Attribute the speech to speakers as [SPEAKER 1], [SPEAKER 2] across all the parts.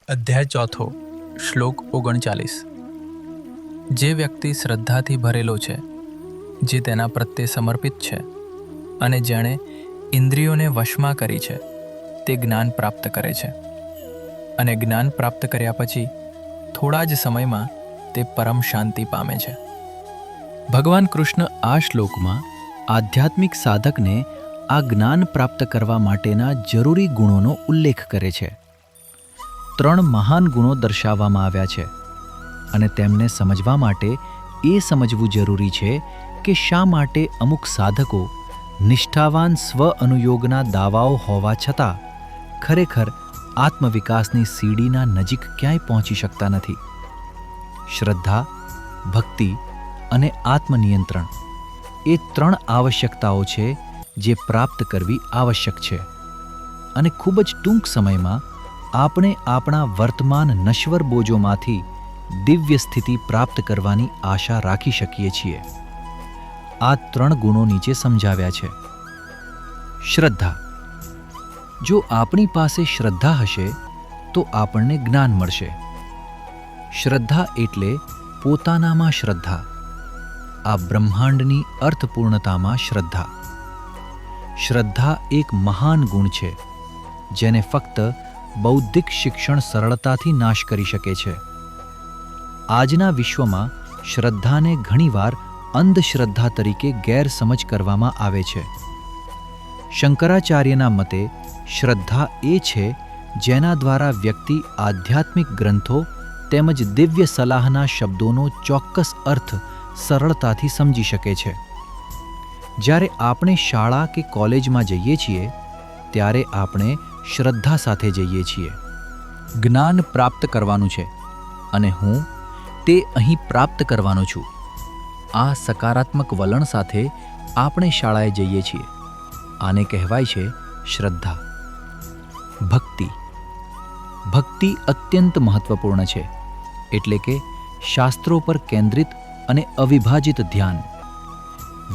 [SPEAKER 1] અધ્યાય ચોથો, શ્લોક 39. જે વ્યક્તિ શ્રદ્ધાથી ભરેલો છે, જે તેના પ્રત્યે સમર્પિત છે અને જેણે ઇન્દ્રિયોને વશમાં કરી છે, તે જ્ઞાન પ્રાપ્ત કરે છે. અને જ્ઞાન પ્રાપ્ત કર્યા પછી થોડા જ સમયમાં તે પરમ શાંતિ પામે છે.
[SPEAKER 2] ભગવાન કૃષ્ણ આ શ્લોકમાં આધ્યાત્મિક સાધકને આ જ્ઞાન પ્રાપ્ત કરવા માટેના જરૂરી ગુણોનો ઉલ્લેખ કરે છે. 3 મહાન ગુણો દર્શાવવામાં આવ્યા છે અને તેમને સમજવા માટે એ સમજવું જરૂરી છે કે શા માટે અમુક સાધકો નિષ્ઠાવાન સ્વ અનુયોગના દાવાઓ હોવા છતાં ખરેખર આત્મવિકાસની સીડીના નજીક ક્યાંય પહોંચી શકતા નથી. શ્રદ્ધા, ભક્તિ અને આત્મનિયંત્રણ એ 3 આવશ્યકતાઓ છે જે પ્રાપ્ત કરવી આવશ્યક છે. અને ખૂબ જ ટૂંક સમયમાં આપણે આપણા વર્તમાન નશ્વર બોજોમાંથી દિવ્ય સ્થિતિ પ્રાપ્ત કરવાની આશા રાખી શકીએ છીએ. આ 3 ગુણો નીચે સમજાવ્યા છે. શ્રદ્ધા. જો આપણી પાસે શ્રદ્ધા હશે તો આપણને જ્ઞાન મળશે. શ્રદ્ધા એટલે પોતાનામાં શ્રદ્ધા, આ બ્રહ્માંડની અર્થપૂર્ણતામાં શ્રદ્ધા. શ્રદ્ધા એક મહાન ગુણ છે જેને ફક્ત બૌદ્ધિક શિક્ષણ સરળતાથી નાશ કરી શકે છે. આજના વિશ્વમાં શ્રદ્ધાને ઘણીવાર અંધશ્રદ્ધા તરીકે ગેરસમજ કરવામાં આવે છે. શંકરાચાર્યના મતે શ્રદ્ધા એ છે જેના દ્વારા વ્યક્તિ આધ્યાત્મિક ગ્રંથો તેમજ દિવ્ય સલાહના શબ્દોનો ચોક્કસ અર્થ સરળતાથી સમજી શકે છે. જ્યારે આપણે શાળા કે કોલેજમાં જઈએ છીએ ત્યારે આપણે શ્રદ્ધા સાથે જઈએ છીએ. જ્ઞાન પ્રાપ્ત કરવાનું છે અને હું તે અહીં પ્રાપ્ત કરવાનો છું. આ સકારાત્મક વલણ સાથે આપણે શાળાએ જઈએ છીએ. આને કહેવાય છે શ્રદ્ધા. ભક્તિ. ભક્તિ અત્યંત મહત્વપૂર્ણ છે, એટલે કે શાસ્ત્રો પર કેન્દ્રિત અને અવિભાજિત ધ્યાન.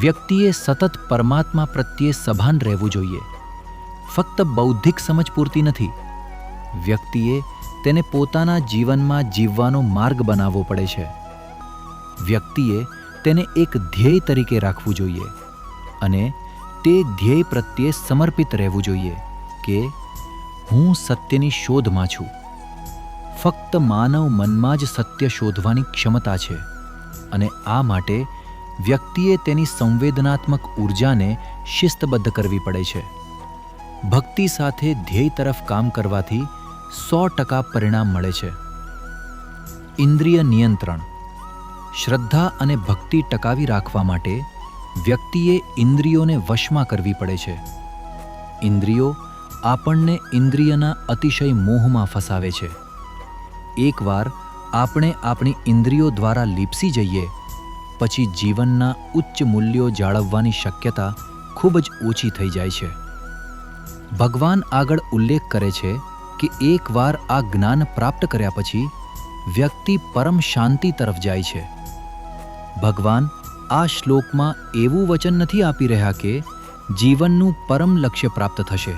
[SPEAKER 2] વ્યક્તિએ સતત પરમાત્મા પ્રત્યે સભાન રહેવું જોઈએ. ફક્ત બૌદ્ધિક સમજ પૂરતી નથી. વ્યક્તિએ તેને પોતાના જીવનમાં જીવવાનો માર્ગ બનાવવો પડે છે. વ્યક્તિએ તેને એક ધ્યેય તરીકે રાખવું જોઈએ અને તે ધ્યેય પ્રત્યે સમર્પિત રહેવું જોઈએ કે હું સત્યની શોધમાં છું. ફક્ત માનવ મનમાં જ સત્ય શોધવાની ક્ષમતા છે અને આ માટે વ્યક્તિએ તેની સંવેદનાત્મક ઊર્જાને શિસ્તબદ્ધ કરવી પડે છે. ભક્તિ સાથે ધ્યેય તરફ કામ કરવાથી 100% પરિણામ મળે છે. ઇન્દ્રિય નિયંત્રણ. શ્રદ્ધા અને ભક્તિ ટકાવી રાખવા માટે વ્યક્તિએ ઇન્દ્રિયોને વશમાં કરવી પડે છે. ઇન્દ્રિયો આપણને ઇન્દ્રિયના અતિશય મોહમાં ફસાવે છે. એકવાર આપણે આપણી ઇન્દ્રિયો દ્વારા લીપસી જઈએ પછી જીવનના ઉચ્ચ મૂલ્યો જાળવવાની શક્યતા ખૂબ જ ઓછી થઈ જાય છે. ભગવાન આગળ ઉલ્લેખ કરે છે કે એકવાર આ જ્ઞાન પ્રાપ્ત કર્યા પછી વ્યક્તિ પરમ શાંતિ તરફ જાય છે. ભગવાન આ શ્લોકમાં એવું વચન નથી આપી રહ્યા કે જીવનનું પરમ લક્ષ્ય પ્રાપ્ત થશે.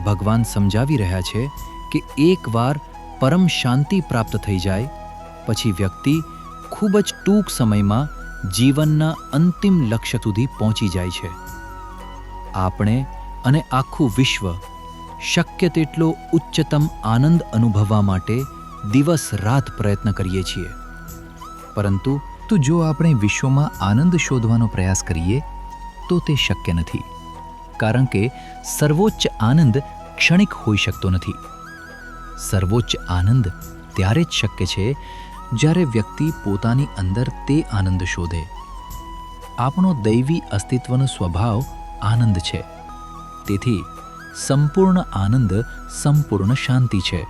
[SPEAKER 2] ભગવાન સમજાવી રહ્યા છે કે એકવાર પરમ શાંતિ પ્રાપ્ત થઈ જાય પછી વ્યક્તિ ખૂબ જ ટૂંક સમયમાં જીવનના અંતિમ લક્ષ્ય સુધી પહોંચી જાય છે. આપણે અને આખું વિશ્વ શક્ય તેટલો ઉચ્ચતમ આનંદ અનુભવવા માટે દિવસ રાત પ્રયત્ન કરીએ છીએ. પરંતુ જો આપણે વિશ્વમાં આનંદ શોધવાનો પ્રયાસ કરીએ તો તે શક્ય નથી, કારણ કે સર્વોચ્ચ આનંદ ક્ષણિક હોઈ શકતો નથી. સર્વોચ્ચ આનંદ ત્યારે જ શક્ય છે જ્યારે વ્યક્તિ પોતાની અંદર તે આનંદ શોધે. આપણો દૈવી અસ્તિત્વનો સ્વભાવ આનંદ છે. તેથી સંપૂર્ણ આનંદ સંપૂર્ણ શાંતિ છે.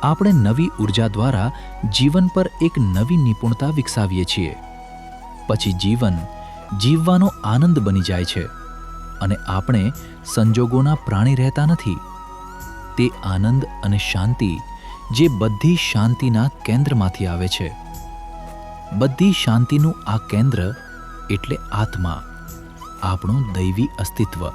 [SPEAKER 2] આપણે નવી ઉર્જા દ્વારા જીવન પર એક નવી નિપુણતા વિકસાવીએ છીએ. પછી જીવન જીવવાનો આનંદ બની જાય છે અને આપણે સંજોગોના પ્રાણી રહેતા નથી. તે આનંદ અને શાંતિ જે બધી શાંતિના કેન્દ્રમાંથી આવે છે. બધી શાંતિનું આ કેન્દ્ર એટલે આત્મા, આપણું દૈવી અસ્તિત્વ.